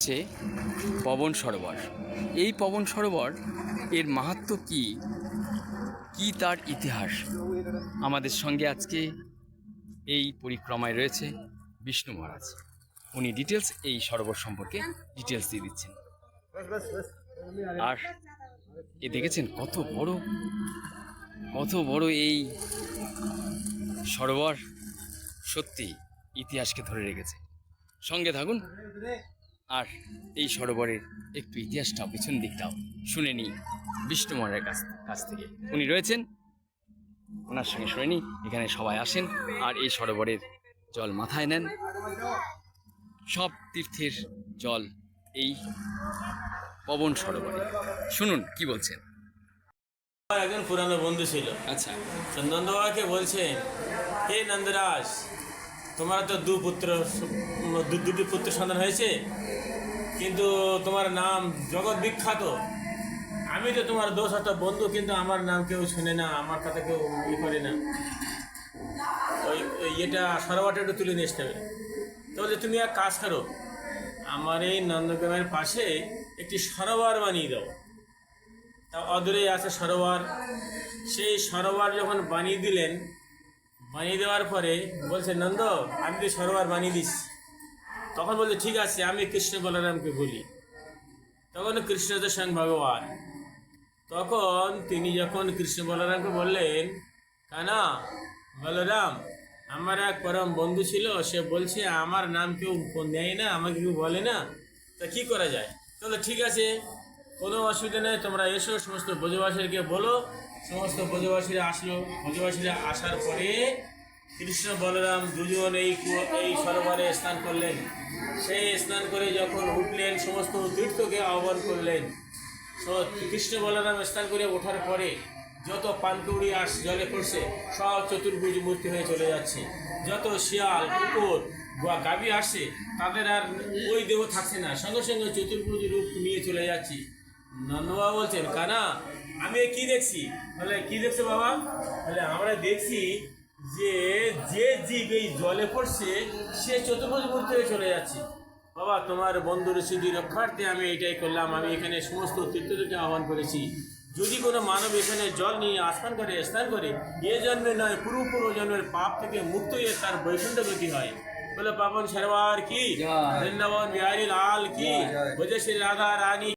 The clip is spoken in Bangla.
হচ্ছে পবন সরোবর। এই পবন সরোবর এর মাহাত্ম্য কি, কি তার ইতিহাস, আমাদের সঙ্গে আজকে এই পরিক্রমায় রয়েছে বিষ্ণু মহারাজ। উনি ডিটেলস এই সরোবর সম্পর্কে ডিটেলস দিয়ে দিচ্ছেন। আর এ দেখেছেন কত বড় এই সরোবর, সত্যি ইতিহাসকে ধরে রেখেছে। সঙ্গে থাকুন আর এই সরোবরের একটু ইতিহাসটাও, পিছন দিকটাও শুনে নিই বিষ্ণু মহারাজের কাছ থেকে। উনি রয়েছেন, ওনার সঙ্গে শুনে নিই। এখানে সবাই আসেন আর এই সরোবরের জল মাথায় নেন। সব তীর্থের জল এই পবন সরোবরে। শুনুন কি বলছেন। একজন পুরানো বন্ধু ছিল। আচ্ছা, নন্দ বাবাকে বলছেন, হে নন্দরাজ, তোমার তো দুটি পুত্র সন্তান হয়েছে, কিন্তু তোমার নাম জগৎ বিখ্যাত। আমি তো তোমার দোষ একটা বন্ধু, কিন্তু আমার নাম কেউ শুনে না, আমার কথা কেউ করে না। এটা সরোবরটা একটু তুলে নিয়ে আসতে হবে। তাহলে তুমি এক কাজ করো, আমার এই নন্দগ্রামের পাশে একটি সরোবর বানিয়ে দাও। তা অদূরেই আছে সরোবর। সেই সরোবর যখন বানিয়ে দিলেন, বানিয়ে দেওয়ার পরে বলছে, নন্দ, আমি তো সরোবর বানিয়ে দিস। তখন বলছে, ঠিক আছে, আমি কৃষ্ণ বলরামকে বলি। তখন কৃষ্ণ তো স্বয়ং ভগবান। তখন তিনি যখন কৃষ্ণ বলরামকে বললেন, কানা বলরাম, আমার এক পরম বন্ধু ছিল, সে বলছে আমার নাম কেউ নেয় না, আমাকে কেউ বলে না, তা কী করা যায়? তাহলে ঠিক আছে, কোনো অসুবিধা নেই, তোমরা এসো, সমস্ত ব্রজবাসীকে বলো। সমস্ত ব্রজবাসীরা আসলো। ব্রজবাসীরা আসার পরে কৃষ্ণ বলরাম দুজন এই সরোবরে স্নান করলেন। সেই স্নান করে যখন উঠলেন, সমস্ত তীর্থকে আহ্বান করলেন। কৃষ্ণ বলরাম স্নান করে ওঠার পরে যত পানকৌড়ি জলে পড়ছে, সব চতুর্ভুজ মূর্তি হয়ে চলে যাচ্ছে। যত শিয়াল, কুকুর, গাভী আসছে, তাদের আর ওই দেহ থাকছে না, সঙ্গে সঙ্গে চতুর্ভুজ রূপ নিয়ে চলে যাচ্ছে। নন্দবাবা বলছেন, কানা, আমি কি দেখছি? বলে, কি দেখছো বাবা? বলে, আমরা দেখছি যে জীব এই জলে পড়ছে, সে চতুর্ভুজ মূর্তি হয়ে চলে যাচ্ছে। বাবা, তোমার বন্ধুর স্মৃতি রক্ষার্থে আমি এটাই করলাম। আমি এখানে সমস্ত তীর্থকে আহ্বান করেছি। যদি কোনো মানব এখানে জল নিয়ে স্নান করে এ জন্মে নয়, পূর্ব জন্মের পাপ থেকে মুক্ত হয়ে তার বৈকুণ্ঠ গতি হয়। বলে, পাবন সরোবর কি, বৃন্দাবন বিহারী লাল কি, বোঝে শ্রী রাধা রানী।